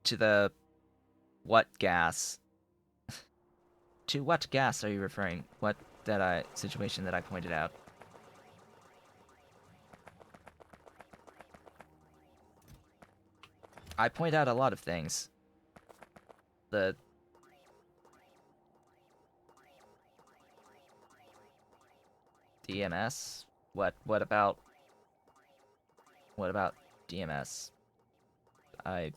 to the what gas? To what gas are you referring? What situation that I pointed out? I point out a lot of things. The DMS? What about DMS? I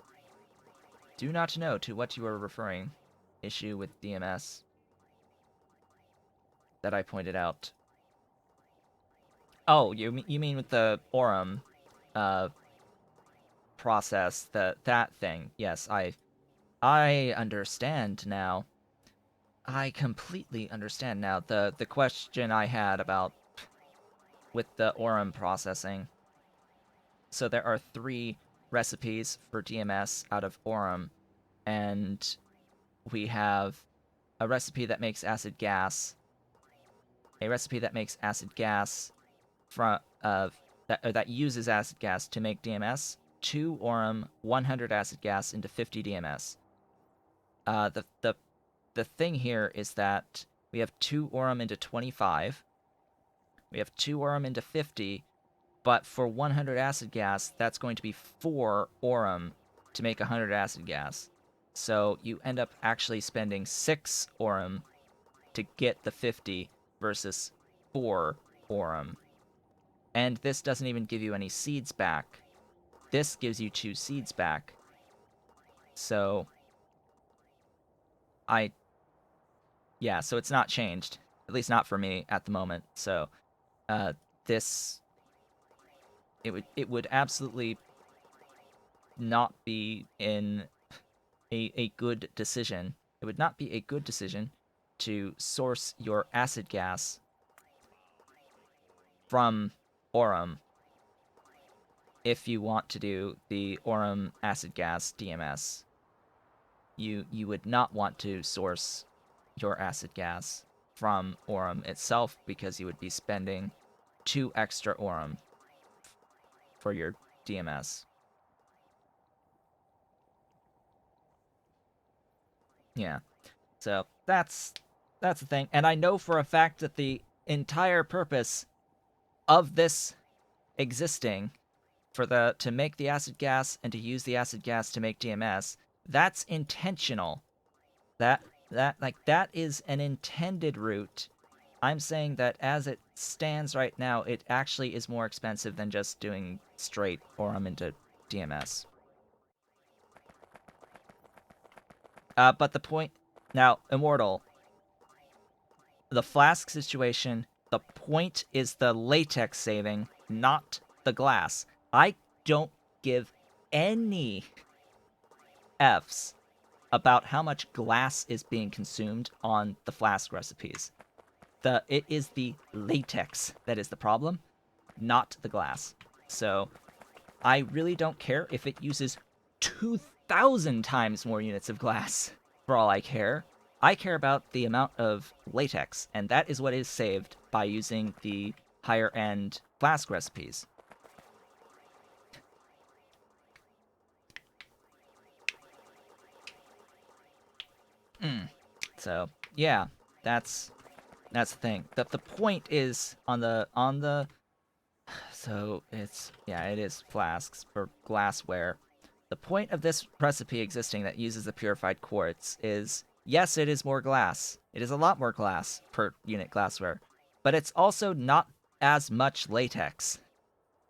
do not know to what you are referring. Issue with DMS that I pointed out. Oh, you mean with the Aurum uh process, that thing. Yes, I understand now. I completely understand now the question I had about with the Aurum processing. So there are 3 recipes for DMS out of Aurum, and we have a recipe that makes acid gas, a recipe that makes acid gas from that uses acid gas to make DMS, 2 Aurum, 100 acid gas into 50 DMS. The thing here is that we have 2 Aurum into 25, we have 2 Aurum into 50, but for 100 acid gas, that's going to be 4 Aurum to make 100 acid gas. So you end up actually spending 6 Aurum to get the 50 versus 4 Aurum. And this doesn't even give you any seeds back. This gives you 2 seeds back. So yeah, so it's not changed. At least not for me at the moment. So this it would absolutely not be in a good decision. It would not be a good decision to source your acid gas from Aurum if you want to do the Aurum acid gas DMS. You would not want to source your acid gas from Aurum itself because you would be spending 2 extra Aurum for your DMS. Yeah. So that's the thing. And I know for a fact that the entire purpose of this existing to make the acid gas and to use the acid gas to make DMS, that's intentional. That is an intended route. I'm saying that as it stands right now, it actually is more expensive than just doing straight Aurum into DMS. But the point now, Immortal, the flask situation, the point is the latex saving, not the glass. I don't give any F's about how much glass is being consumed on the flask recipes. It is the latex that is the problem, not the glass. So I really don't care if it uses 2,000 times more units of glass, for all I care. I care about the amount of latex, and that is what is saved by using the higher-end flask recipes. So, yeah, that's the thing. The point is on the so it is flasks for glassware. The point of this recipe existing that uses the purified quartz is, yes, it is more glass. It is a lot more glass per unit glassware, but it's also not as much latex.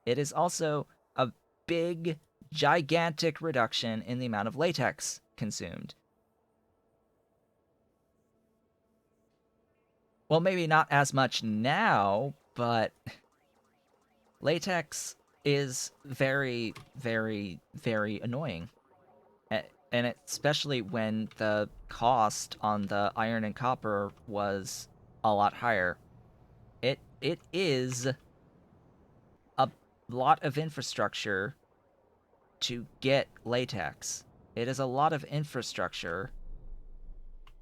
It is also a big, gigantic reduction in the amount of latex consumed. Well, maybe not as much now, but latex is very, very, very annoying. And especially when the cost on the iron and copper was a lot higher. It is a lot of infrastructure to get latex. It is a lot of infrastructure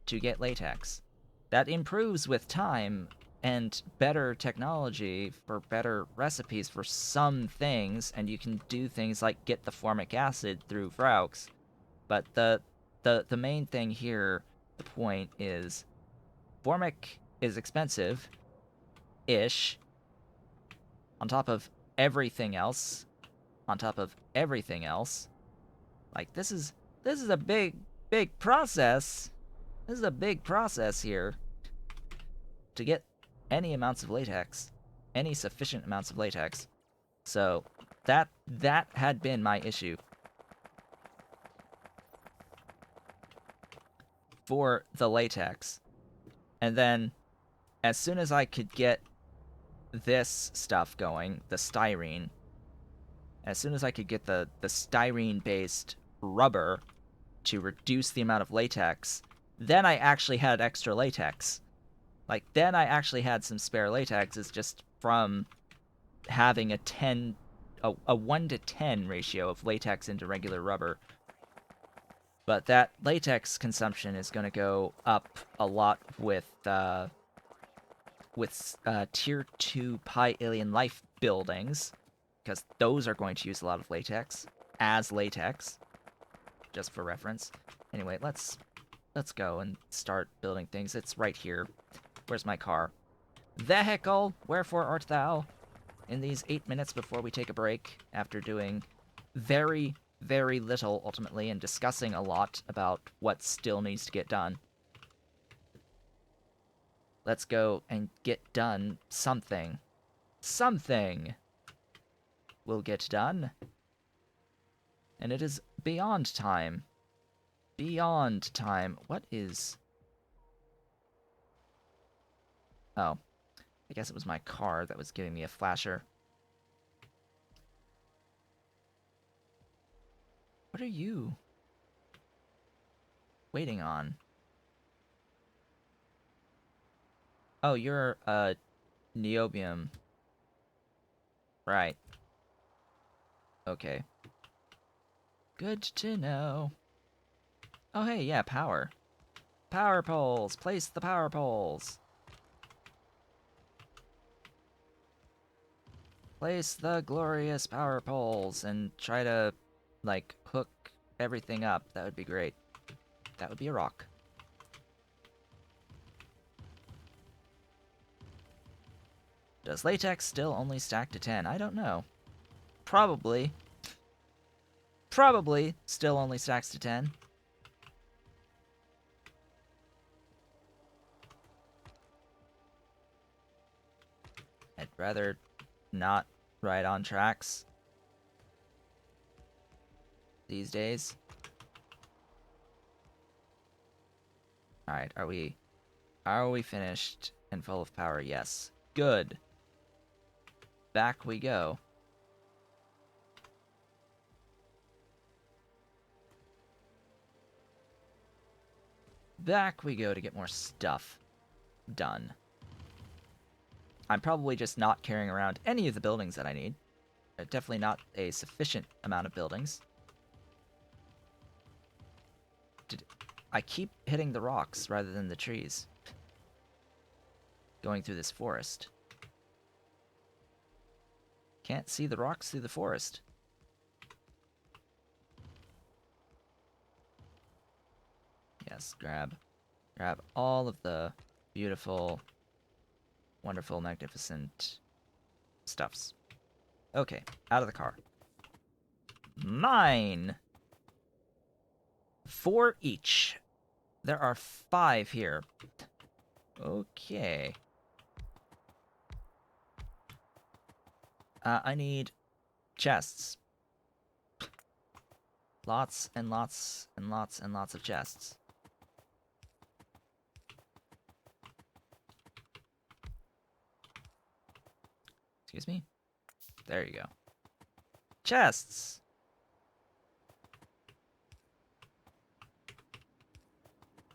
to get latex. That improves with time and better technology for better recipes for some things, and you can do things like get the formic acid through Vraux. But the main thing here, the point is, Formic is expensive, ish. On top of everything else, like this is a big process. This is a big process here to get any amounts of latex, any sufficient amounts of latex. So that had been my issue for the latex. And then as soon as I could get this stuff going, the styrene, as soon as I could get the styrene based rubber to reduce the amount of latex, then I actually had extra latex. Like, then I actually had some spare latex. It's just from having a 1 to 10 ratio of latex into regular rubber. But that latex consumption is going to go up a lot with tier 2 Pi alien life buildings, because those are going to use a lot of latex as latex, just for reference. Anyway, let's go and start building things. It's right here. Where's my car? Vehicle, wherefore art thou? In these 8 minutes before we take a break, after doing very, very little ultimately and discussing a lot about what still needs to get done, let's go and get done something. Something will get done. And it is beyond time. Beyond time. What is... Oh. I guess it was my car that was giving me a flasher. What are you waiting on? Oh, you're niobium. Right. Okay. Good to know. Oh, hey, yeah, power. Power poles! Place the power poles! Place the glorious power poles and try to, like, hook everything up. That would be great. That would be a rock. Does latex still only stack to 10? I don't know. Probably. Probably still only stacks to 10. I'd rather not ride on tracks these days. Alright, are we finished and full of power? Yes. Good. Back we go. Back we go to get more stuff done. I'm probably just not carrying around any of the buildings that I need. Definitely not a sufficient amount of buildings. I keep hitting the rocks rather than the trees. Going through this forest. Can't see the rocks through the forest. Yes, grab all of the beautiful, wonderful, magnificent stuffs. Okay, out of the car. Mine! 4 each. There are 5 here. Okay. I need chests. Lots and lots and lots and lots of chests. Excuse me? There you go. Chests!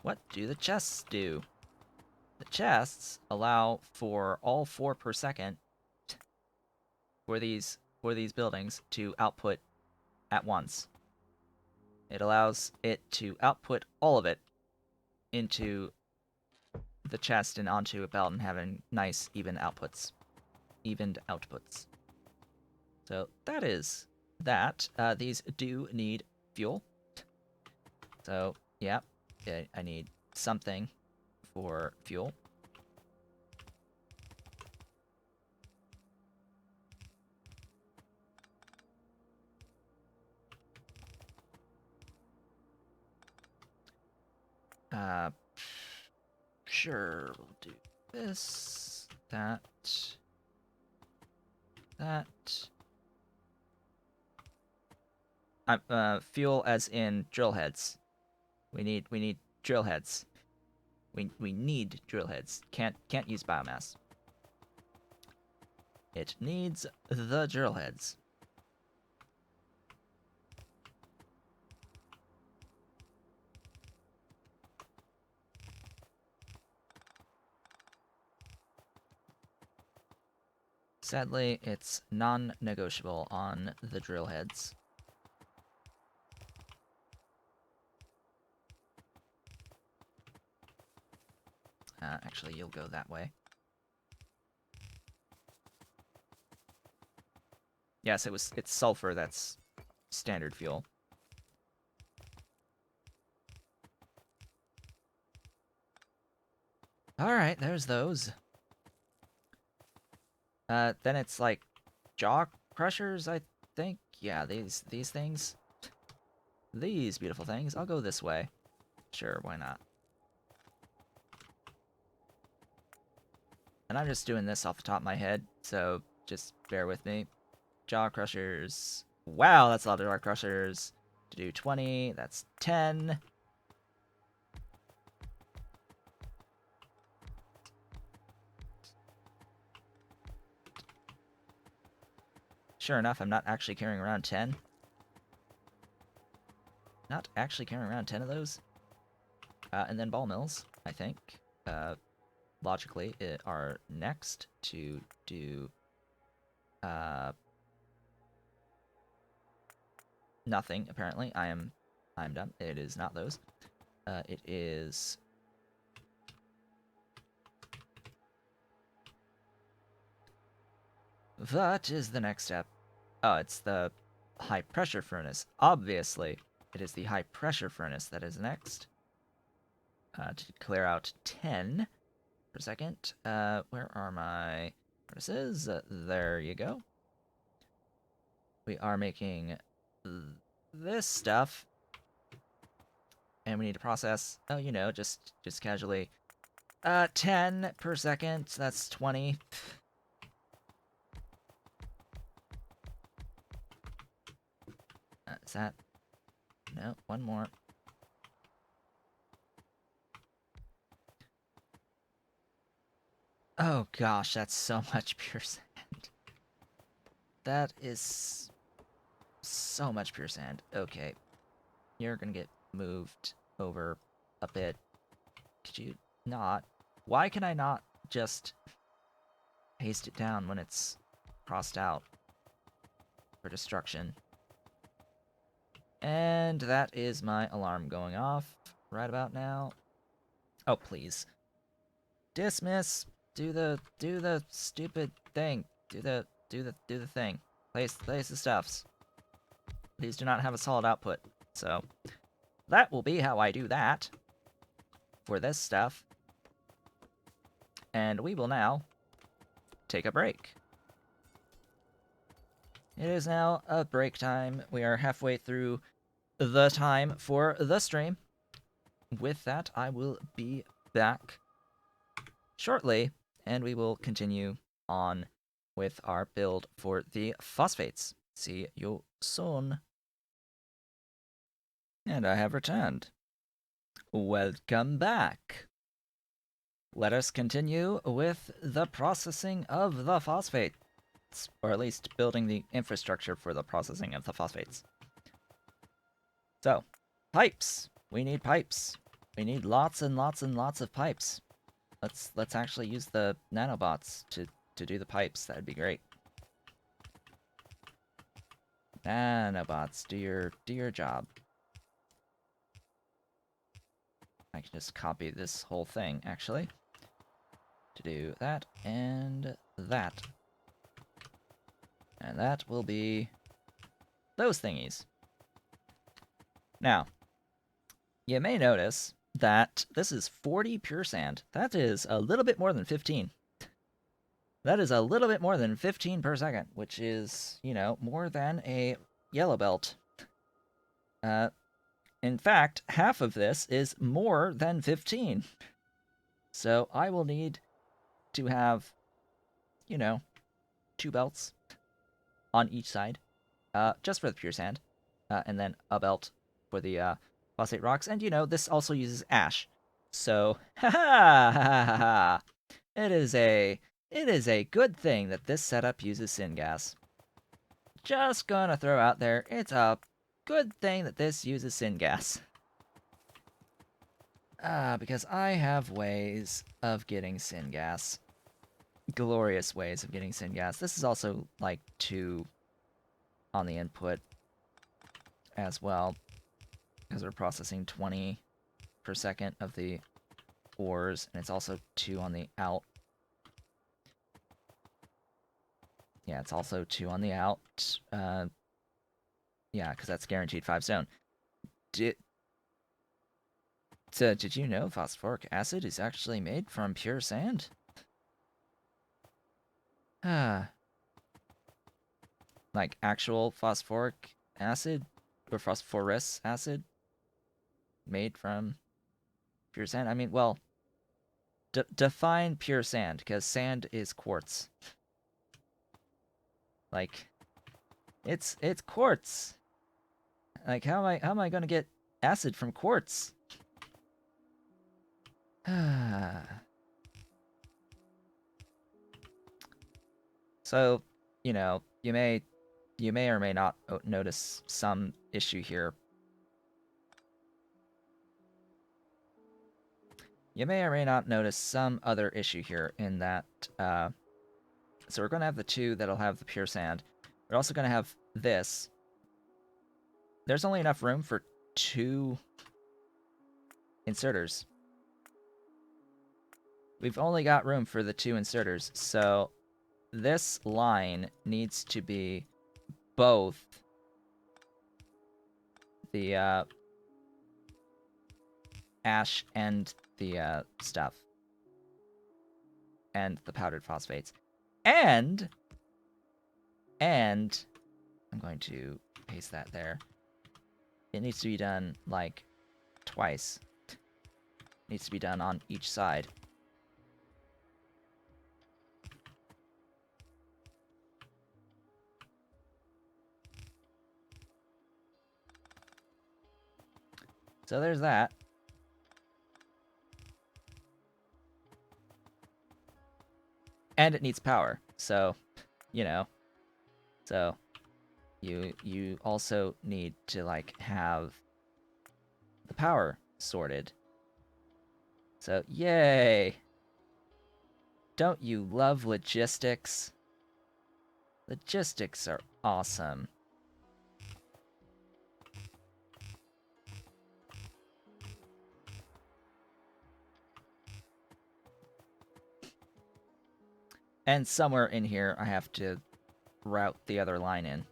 What do the chests do? The chests allow for all 4 per second for these buildings to output at once. It allows it to output all of it into the chest and onto a belt and having nice evened outputs. So that is that. These do need fuel. So, yeah, I need something for fuel. Sure, we'll do this, that. Fuel as in drill heads. We need drill heads. We need drill heads. Can't use biomass. It needs the drill heads. Sadly, it's non-negotiable on the drill heads. Actually, you'll go that way. Yes, it's sulfur that's standard fuel. Alright, there's those. Then it's like jaw crushers, I think. Yeah, these things. These beautiful things. I'll go this way. Sure, why not? And I'm just doing this off the top of my head, so just bear with me. Jaw crushers. Wow, that's a lot of jaw crushers. To do 20, that's 10. Sure enough, I'm not actually carrying around 10. Not actually carrying around 10 of those. And then ball mills, I think, logically, are next to do nothing, apparently. I'm done. It is not those. It is... What is the next step? Oh, it's the high-pressure furnace. Obviously, it is the high-pressure furnace that is next. To clear out 10 per second. Where are my furnaces? There you go. We are making this stuff. And we need to process, oh, you know, just casually. 10 per second, that's 20. Is that... No, one more. Oh gosh, that's so much pure sand. That is so much pure sand. Okay. You're gonna get moved over a bit. Could you not? Why can I not just paste it down when it's crossed out for destruction? And that is my alarm going off right about now. Oh, please. Dismiss. Do the stupid thing. Do the thing. Place the stuffs. These do not have a solid output, so that will be how I do that for this stuff. And we will now take a break. It is now a break time. We are halfway through the time for the stream. With that, I will be back shortly, and we will continue on with our build for the phosphates. See you soon. And I have returned. Welcome back. Let us continue with the processing of the phosphates, or at least building the infrastructure for the processing of the phosphates. So, pipes. We need pipes. We need lots and lots and lots of pipes. Let's actually use the nanobots to do the pipes. That'd be great. Nanobots, do your job. I can just copy this whole thing, actually. To do that and that. And that will be those thingies. Now, You may notice that this is 40 pure sand. That is a little bit more than 15. That is a little bit more than 15 per second, which is, more than a yellow belt. In fact, half of this is more than 15. So I will need to have, 2 belts on each side, just for the pure sand, and then a belt for the phosphate rocks. And this also uses ash. So, ha ha ha ha ha. It is a good thing that this setup uses syngas. Just gonna throw out there, it's a good thing that this uses syngas. Because I have ways of getting syngas. Glorious ways of getting syngas. This is also like 2 on the input as well, because we're processing 20 per second of the ores, and it's also 2 on the out. Yeah, it's also 2 on the out. Yeah, because that's guaranteed 5 stone. Did you know phosphoric acid is actually made from pure sand? Like actual phosphoric acid or phosphorus acid made from pure sand? I mean, well, define pure sand, because sand is quartz. Like, it's quartz. Like, how am I gonna get acid from quartz? So, you may or may not notice some issue here. You may or may not notice some other issue here in that, so we're going to have the 2 that'll have the pure sand. We're also going to have this. There's only enough room for 2 inserters. We've only got room for the 2 inserters, so this line needs to be both the ash and the stuff, and the powdered phosphates. And I'm going to paste that there. It needs to be done, like, twice. It needs to be done on each side. So there's that. And it needs power, so, so you also need to, like, have the power sorted. So, yay! Don't you love logistics? Logistics are awesome. And somewhere in here, I have to route the other line in.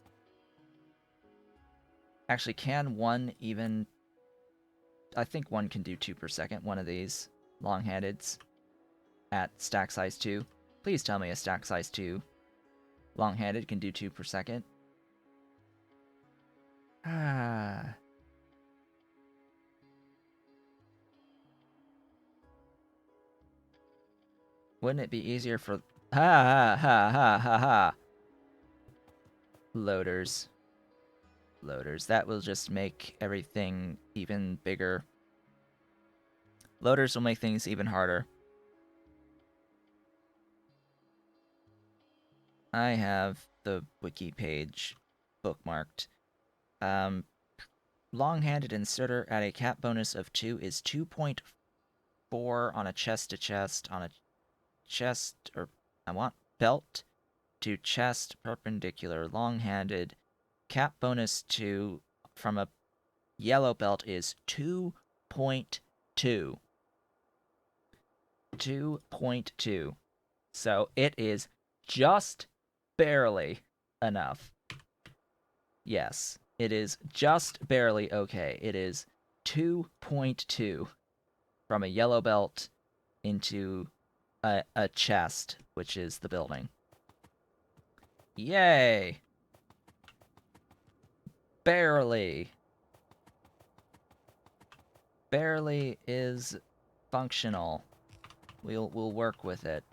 Actually, can one even... I think one can do 2 per second, one of these long-handeds at stack size 2. Please tell me a stack size 2 long-handed can do 2 per second. Wouldn't it be easier for... Ha ha ha ha ha ha. Loaders. Loaders. That will just make everything even bigger. Loaders will make things even harder. I have the wiki page bookmarked. Long-handed inserter at a cap bonus of 2 is 2.4 on a chest-to-chest, on a chest, or I want belt to chest perpendicular. Long-handed cap bonus 2 from a yellow belt is 2.2. 2.2. So it is just barely enough. Yes, it is just barely okay. It is 2.2 from a yellow belt into a chest, which is the building. Yay! Barely. Barely is functional. We'll work with it.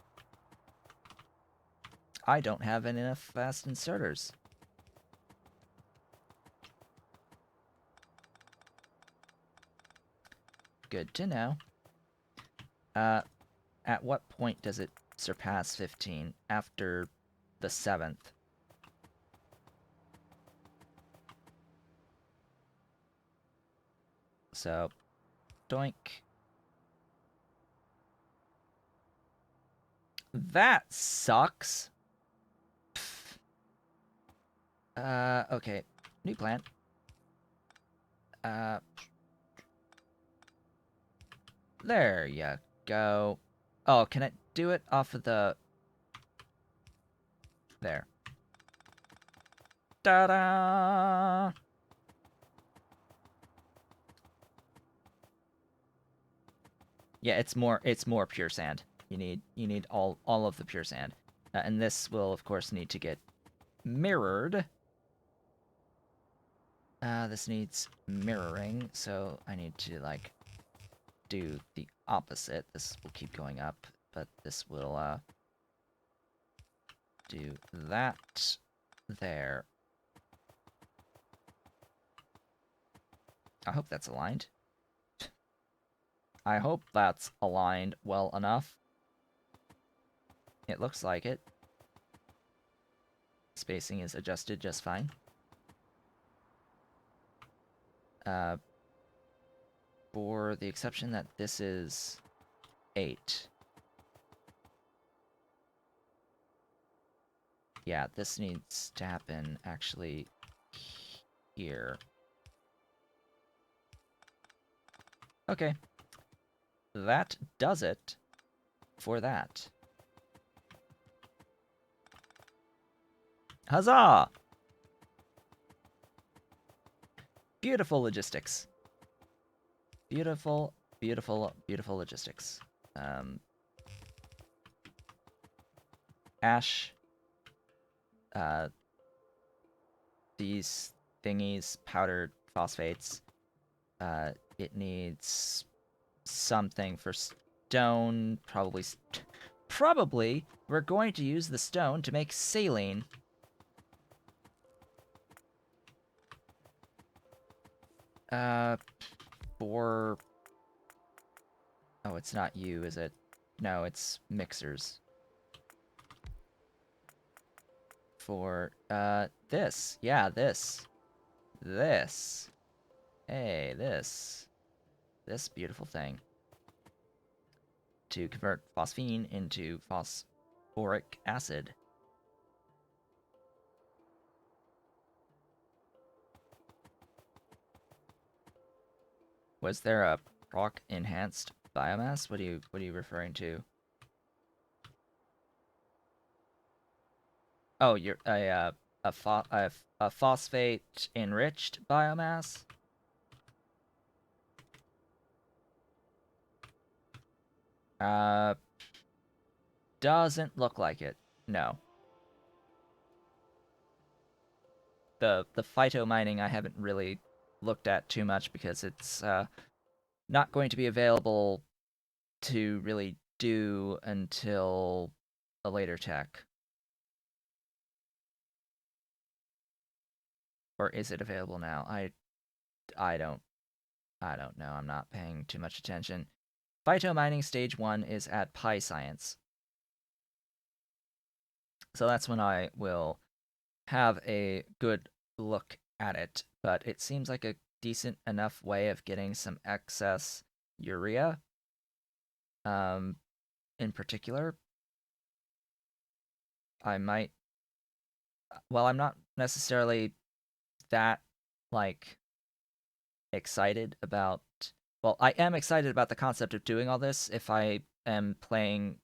I don't have enough fast inserters. Good to know. At what point does it surpass 15? After the 7th. So, doink. That sucks. Okay. New plant. There you go. Oh, can I do it off of the... There. Ta-da! Yeah, it's more pure sand. You need all of the pure sand. And this will of course need to get mirrored. This needs mirroring, so I need to like do the opposite. This will keep going up, but this will do that there. I hope that's aligned. I hope that's aligned well enough. It looks like it. Spacing is adjusted just fine. For the exception that this is 8. Yeah, this needs to happen actually here. Okay. That does it for that. Huzzah! Beautiful logistics. Beautiful, beautiful, beautiful logistics. Ash. These thingies, powdered phosphates. It needs something for stone. Probably we're going to use the stone to make saline. For... Oh, it's not you, is it? No, it's mixers. For, this. Yeah, this. This. Hey, this. This beautiful thing. To convert phosphine into phosphoric acid. Was there a proc enhanced biomass? What are you referring to? Oh, you're a phosphate enriched biomass? Doesn't look like it. No. The phyto mining I haven't really looked at too much because it's not going to be available to really do until a later tech. Or is it available now? I don't know. I'm not paying too much attention. Phyto mining stage 1 is at PyScience. So that's when I will have a good look at it, but it seems like a decent enough way of getting some excess urea. In particular, I might... Well, I'm not necessarily that, like, excited about... Well, I am excited about the concept of doing all this if I am playing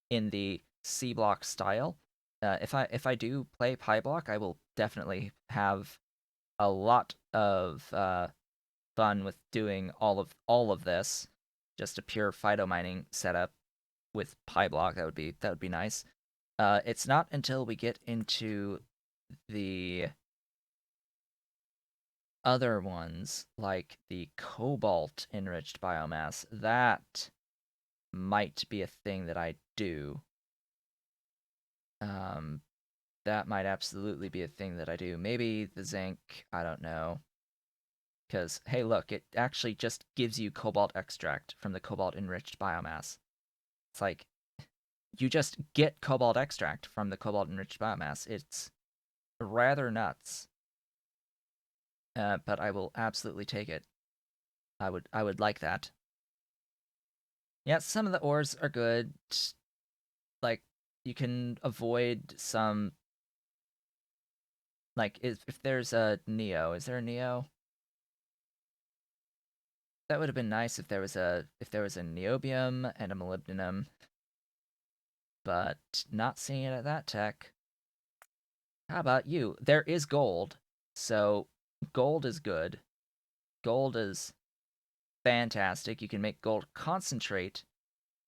in the C block style. If I do play Pi block, I will definitely have a lot of fun with doing all of this. Just a pure phytomining setup with PyBlock. That would be nice. It's not until we get into the other ones, like the cobalt enriched biomass, that might be a thing that I do. That might absolutely be a thing that I do. Maybe the zinc, I don't know. Because, hey, look, it actually just gives you cobalt extract from the cobalt enriched biomass. It's like, you just get cobalt extract from the cobalt enriched biomass. It's rather nuts. But I will absolutely take it. I would like that. Yeah, some of the ores are good. Like, you can avoid some. Like, if there's a Neo, is there a Neo? That would have been nice if there was a niobium and a molybdenum, but not seeing it at that tech. How about you? There is gold, so gold is good. Gold is fantastic. You can make gold concentrate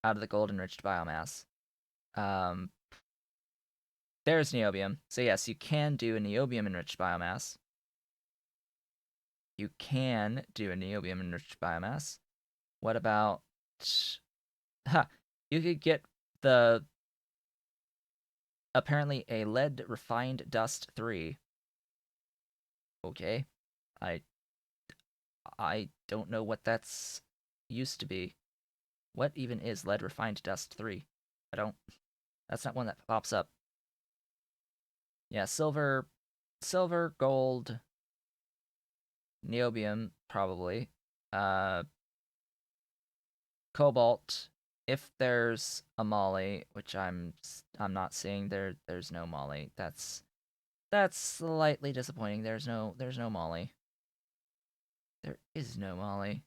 out of the gold enriched biomass. Um, there's niobium. So yes, you can do a niobium enriched biomass. You can do a niobium enriched biomass. What about you could get the apparently a lead refined dust 3. Okay. I I don't know what that's used to be. What even is lead refined dust 3? I don't That's not one that pops up. Yeah, silver, gold, niobium probably. Uh Cobalt, if there's a molly, which I'm not seeing there's no molly. That's slightly disappointing. There's no molly. There is no molly.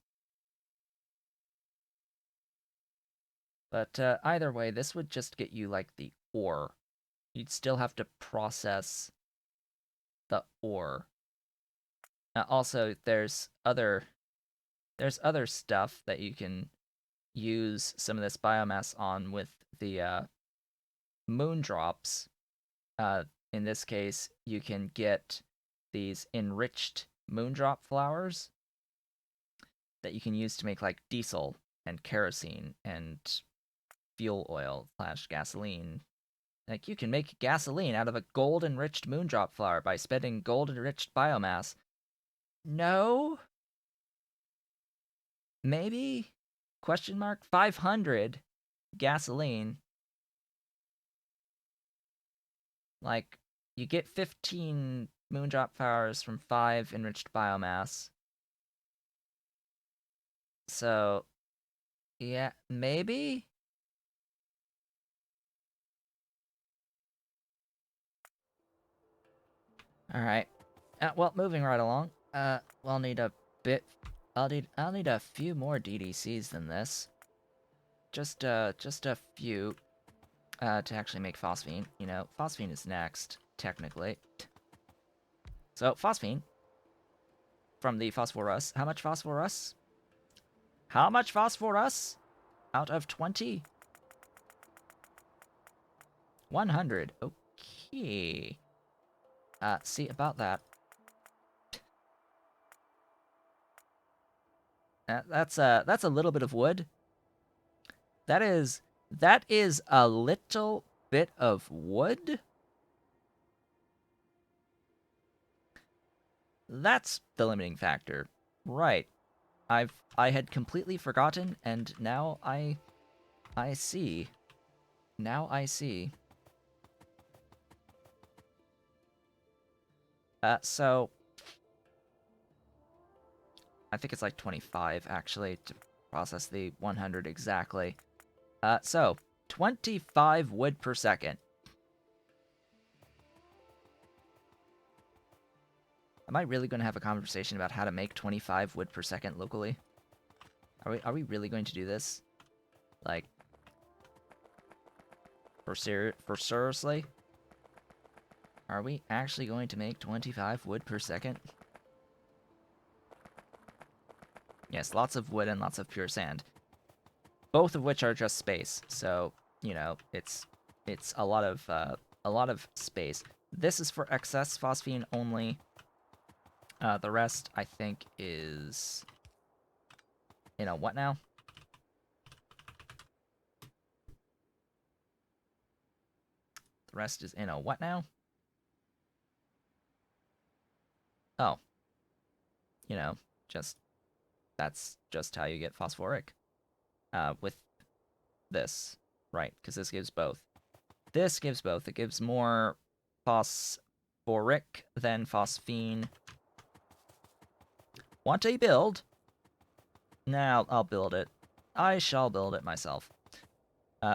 But either way, this would just get you like the ore. You'd still have to process the ore. Also, there's other stuff that you can use some of this biomass on with the moon drops. In this case, you can get these enriched moondrop flowers that you can use to make like diesel and kerosene and fuel oil / gasoline. Like you can make gasoline out of a gold enriched moondrop flower by spending gold enriched biomass. No? Maybe? Question mark? 500 gasoline. Like you get 15 moondrop flowers from 5 enriched biomass. So, yeah, maybe? Alright. Well, moving right along. We'll need a bit... I'll need a few more DDCs than this. Just a few, to actually make phosphine. You know, phosphine is next, technically. So, phosphine. From the phosphorus. How much phosphorus? How much phosphorus? Out of 20? 100. Okay. See about that. That's a little bit of wood. That is a little bit of wood. That's the limiting factor. Right. I had completely forgotten, and now I see. Now I see. So I think it's like 25 actually to process the 100 exactly. So 25 wood per second. Am I really going to have a conversation about how to make 25 wood per second locally? Are we really going to do this? Like, for seriously? Are we actually going to make 25 wood per second? Yes, lots of wood and lots of pure sand. Both of which are just space. So, you know, it's a lot of space. This is for excess phosphine only. The rest, I think, is what now? The rest is in a what now? Oh, just that's just how you get phosphoric with this, right? Because this gives both. This gives both. It gives more phosphoric than phosphine. Want a build? Nah, I'll build it. I shall build it myself.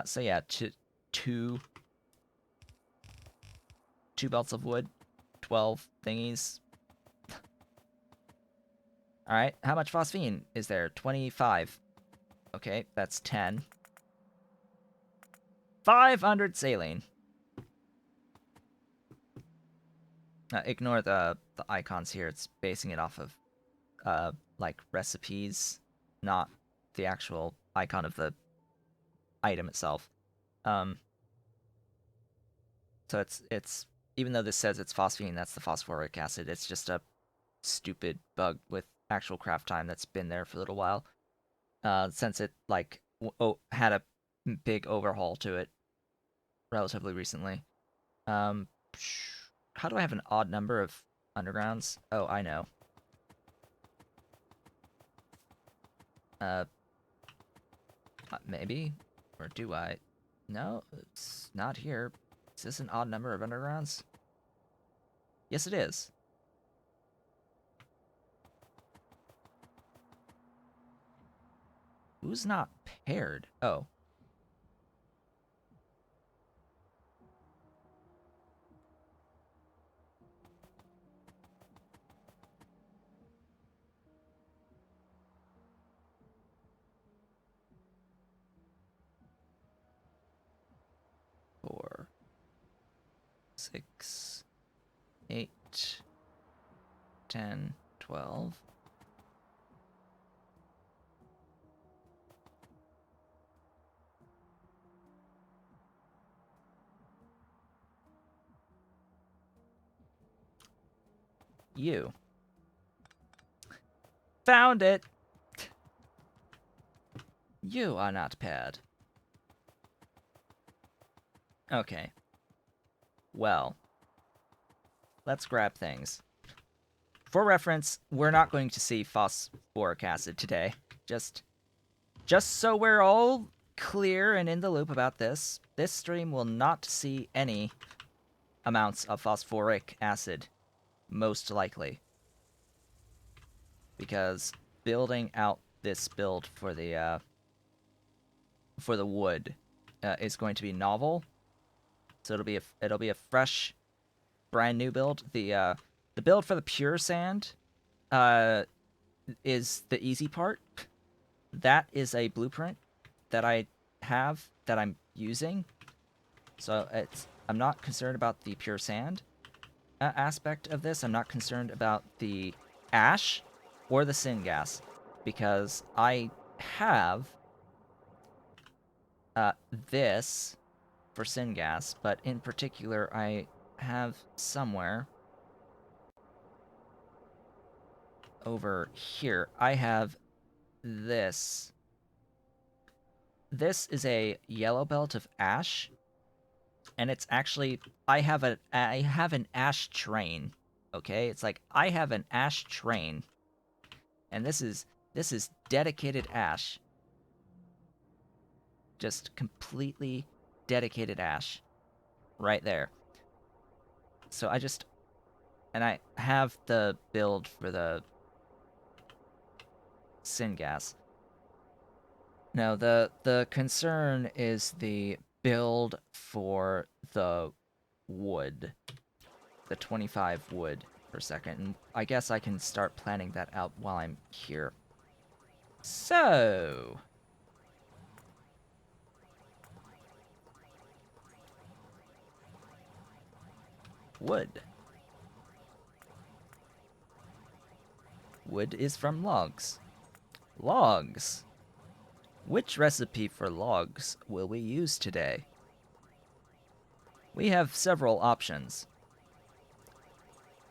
So yeah, two belts of wood, 12 thingies. All right, how much phosphine is there? 25. Okay, that's 10. 500 saline. Ignore the icons here. It's basing it off of like recipes, not the actual icon of the item itself. So it's even though this says it's phosphine, that's the phosphoric acid. It's just a stupid bug with actual craft time that's been there for a little while. Since it like had a big overhaul to it relatively recently. Um, how do I have an odd number of undergrounds? Oh, I know. Uh, maybe, or do I? No, it's not here. Is this an odd number of undergrounds? Yes, it is. Who's not paired? Oh. Four, 6, 8, 10, 12. You. Found it! You are not paired. Okay. Well, let's grab things. For reference, we're not going to see phosphoric acid today. Just so we're all clear and in the loop about this stream will not see any amounts of phosphoric acid, most likely. Because building out this build for the wood is going to be novel. So it'll be a fresh, brand new build. The build for the pure sand is the easy part. That is a blueprint that I have that I'm using. So I'm not concerned about the pure sand aspect of this. I'm not concerned about the ash or the syngas because I have this for syngas, but in particular I have somewhere over here. I have this. This is a yellow belt of ash, and it's actually I have an ash train. Okay, it's like I have an ash train, and this is dedicated ash. Just completely dedicated ash, right there. So I have the build for the syngas. Now, the concern is the build for the wood. The 25 wood per second. And I guess I can start planning that out while I'm here. So... wood. Wood is from logs. Logs. Which recipe for logs will we use today? We have several options.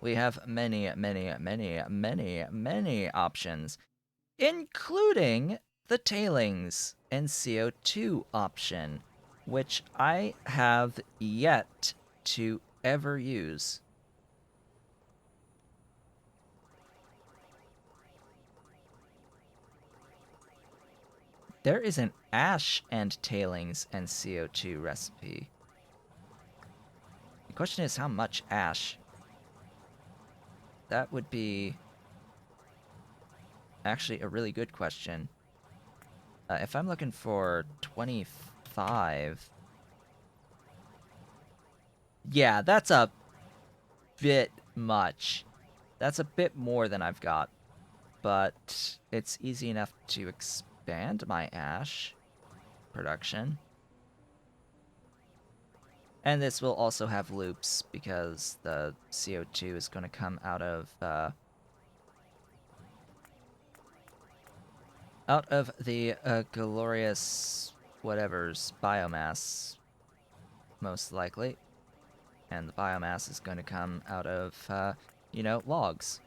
We have many options, including the tailings and CO2 option, which I have yet to ever use. There is an ash and tailings and CO2 recipe. The question is how much ash? That would be actually a really good question. If I'm looking for 25... Yeah, that's a bit much. That's a bit more than I've got. But it's easy enough to expand my ash production. And this will also have loops because the CO2 is going to come out of the glorious whatever's biomass, most likely. And the biomass is going to come out of, logs.